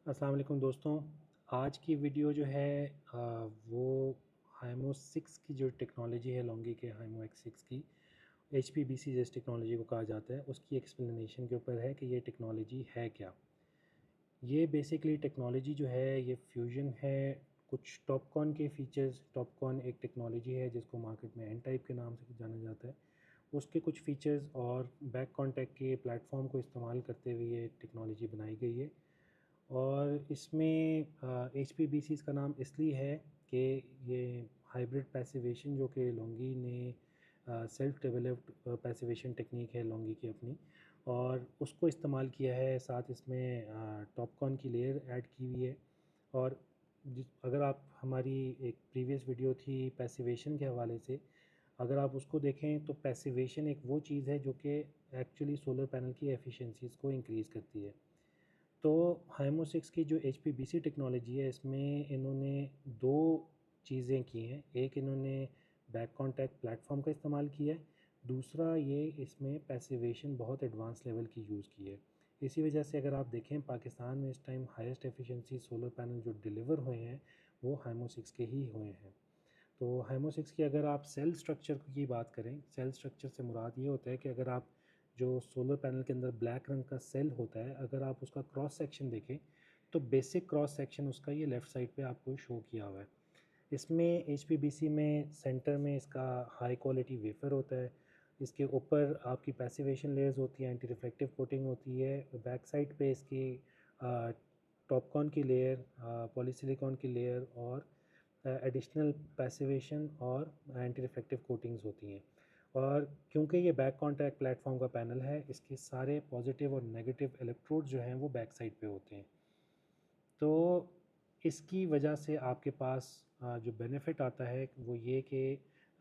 अस्सलाम वालेकुम दोस्तों। आज की वीडियो जो है वो हाइमो 6 की जो टेक्नोलॉजी है लॉन्गी के हाइमो X6 की HPBC जिस टेक्नोलॉजी को कहा जाता है उसकी एक्सप्लेनेशन के ऊपर है कि ये टेक्नोलॉजी है क्या। ये बेसिकली टेक्नोलॉजी जो है ये फ्यूजन है कुछ टॉपकॉन के फीचर्स। टॉपकॉन एक टेक्नोलॉजी है जिसको मार्केट में एन टाइप के नाम से जाना जाता है। उसके कुछ फीचर्स और बैक कॉन्टैक्ट के प्लेटफॉर्म को इस्तेमाल करते हुए ये टेक्नोलॉजी बनाई गई है। और इसमें एच पी बी सीज़ का नाम इसलिए है कि ये हाइब्रिड पैसिवेशन जो कि लॉन्गी ने सेल्फ डेवलप्ड पैसिवेशन टेक्निक है लॉन्गी की अपनी, और उसको इस्तेमाल किया है। साथ इसमें टॉपकॉन की लेयर ऐड की हुई है। और अगर आप हमारी एक प्रीवियस वीडियो थी पैसिवेशन के हवाले से, अगर आप उसको देखें तो पैसिवेशन एक वो चीज़ है जो कि एक्चुअली सोलर पैनल की एफिशिएंसीज़ को इंक्रीज़ करती है। तो हाइमो 6 की जो H P B C technology है इसमें इन्होंने दो चीज़ें की हैं। एक इन्होंने बैक कॉन्टैक्ट प्लेटफॉर्म का इस्तेमाल किया है, दूसरा ये इसमें पैसिवेशन बहुत एडवांस लेवल की यूज़ की है। इसी वजह से अगर आप देखें पाकिस्तान में इस time highest efficiency solar panel जो डिलीवर हुए हैं वो हाइमो 6 के ही हुए हैं। तो हाइमो 6 की अगर आप सेल स्ट्रक्चर की बात करें, सेल स्ट्रक्चर से मुराद ये होता है कि अगर आप जो सोलर पैनल के अंदर ब्लैक रंग का सेल होता है, अगर आप उसका क्रॉस सेक्शन देखें तो बेसिक क्रॉस सेक्शन उसका ये लेफ़्ट साइड पे आपको शो किया हुआ है। इसमें एचपीबीसी में सेंटर में इसका हाई क्वालिटी वेफर होता है। इसके ऊपर आपकी पैसिवेशन लेयर्स होती हैं, एंटी रिफ्लेक्टिव कोटिंग होती है। बैक साइड पे इसकी टॉपकॉन की लेयर, पॉलीसिलिकॉन की लेयर और एडिशनल पैसिवेशन और एंटी रिफ्लेक्टिव कोटिंग्स होती हैं। और क्योंकि ये बैक कॉन्टैक्ट प्लेटफॉर्म का पैनल है, इसके सारे पॉजिटिव और नेगेटिव इलेक्ट्रोड जो हैं वो बैक साइड पे होते हैं। तो इसकी वजह से आपके पास जो बेनिफिट आता है वो ये कि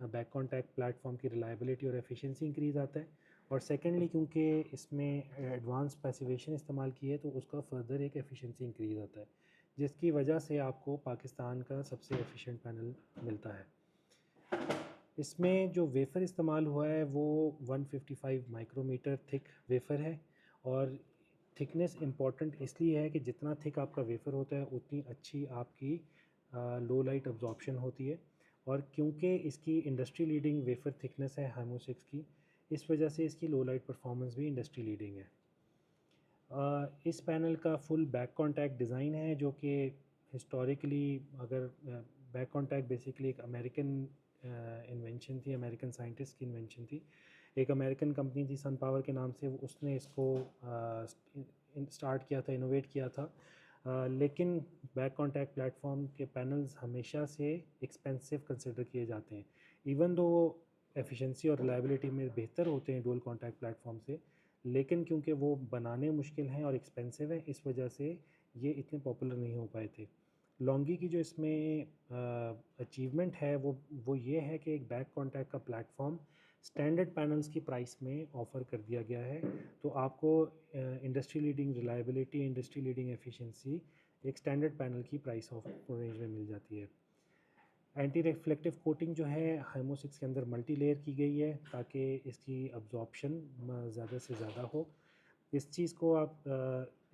बैक कॉन्टैक्ट प्लेटफॉर्म की रिलायबिलिटी और एफिशिएंसी इंक्रीज़ आता है। और सेकेंडली क्योंकि इसमें एडवांस पैसिवेशन इस्तेमाल की है तो उसका फर्दर एक एफिशिएंसी इंक्रीज़ आता है, जिसकी वजह से आपको पाकिस्तान का सबसे एफिशिएंट पैनल मिलता है। इसमें जो वेफ़र इस्तेमाल हुआ है वो 155 माइक्रोमीटर थिक वेफ़र है। और थिकनेस इम्पॉर्टेंट इसलिए है कि जितना थिक आपका वेफ़र होता है उतनी अच्छी आपकी लो लाइट अब्जॉर्प्शन होती है। और क्योंकि इसकी इंडस्ट्री लीडिंग वेफ़र थिकनेस है हाइमो 6 की, इस वजह से इसकी लो लाइट परफॉर्मेंस भी इंडस्ट्री लीडिंग है। इस पैनल का फुल बैक कॉन्टैक्ट डिज़ाइन है जो कि हिस्टोरिकली, अगर बैक कॉन्टैक्ट बेसिकली एक अमेरिकन इन्वेंशन थी, अमेरिकन साइंटिस्ट की इन्वेंशन थी। एक अमेरिकन कंपनी थी सन पावर के नाम से, उसने इसको स्टार्ट किया था, इनोवेट किया था। लेकिन बैक कॉन्टैक्ट प्लेटफॉर्म के पैनल्स हमेशा से एक्सपेंसिव कंसिडर किए जाते हैं, इवन दो वो एफिशिएंसी और रिलायबिलिटी में बेहतर होते हैं डुअल कॉन्टैक्ट प्लेटफॉर्म से। लेकिन क्योंकि वो बनाने मुश्किल हैं और एक्सपेंसिव हैं, इस वजह से ये इतने पॉपुलर नहीं हो पाए थे। लॉन्गी की जो इसमें अचीवमेंट है वो ये है कि एक बैक कॉन्टैक्ट का प्लेटफॉर्म स्टैंडर्ड पैनल्स की प्राइस में ऑफ़र कर दिया गया है। तो आपको industry leading reliability, industry leading efficiency एक स्टैंडर्ड पैनल की प्राइस ऑफ रेंज में मिल जाती है। एंटी रिफ्लेक्टिव कोटिंग जो है हाइमो 6 के अंदर मल्टी लेयर की गई है ताकि इसकी अब्जॉर्प्शन ज़्यादा से ज़्यादा हो। इस चीज़ को आप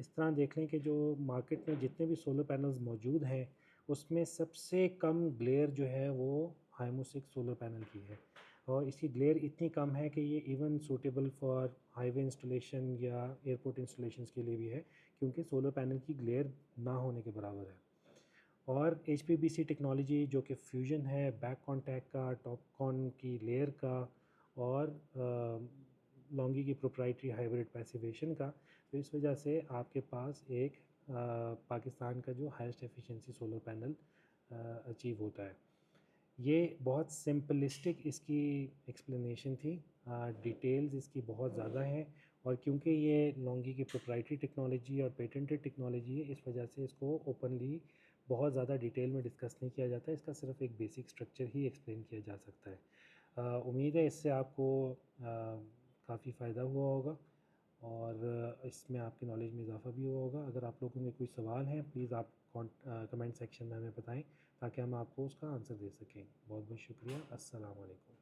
इस तरह देख लें कि जो मार्केट में जितने भी सोलर पैनल्स मौजूद हैं उसमें सबसे कम ग्लेयर जो है वो हाइमो 6 सोलर पैनल की है। और इसकी ग्लेयर इतनी कम है कि ये even suitable for highway installation या एयरपोर्ट इंस्टॉलेशंस के लिए भी है, क्योंकि सोलर पैनल की ग्लेयर ना होने के बराबर है। और H P B C technology जो कि फ्यूजन है बैक कॉन्टैक्ट का, टॉपकॉन की लेयर का और लॉन्गी की प्रोप्राइटरी हाइब्रिड पैसिवेशन का, तो इस वजह से आपके पास एक पाकिस्तान का जो highest efficiency solar panel achieve होता है। ये बहुत सिंपलिस्टिक इसकी एक्सप्लेनेशन थी। डिटेल्स इसकी बहुत ज़्यादा हैं, और क्योंकि ये लॉन्गी की प्रोप्राइटरी टेक्नोलॉजी और पेटेंटेड टेक्नोलॉजी है, इस वजह से इसको ओपनली बहुत ज़्यादा डिटेल में डिस्कस नहीं किया जाता है। इसका सिर्फ एक बेसिक स्ट्रक्चर ही एक्सप्लेन किया जा सकता है। उम्मीद है इससे आपको काफ़ी फ़ायदा हुआ होगा और इसमें आपकी नॉलेज में इजाफ़ा भी हुआ होगा। अगर आप लोगों के कोई सवाल हैं प्लीज़ आप कमेंट सेक्शन में हमें बताएं ताकि हम आपको उसका आंसर दे सकें। बहुत बहुत शुक्रिया। अस्सलाम वालेकुम।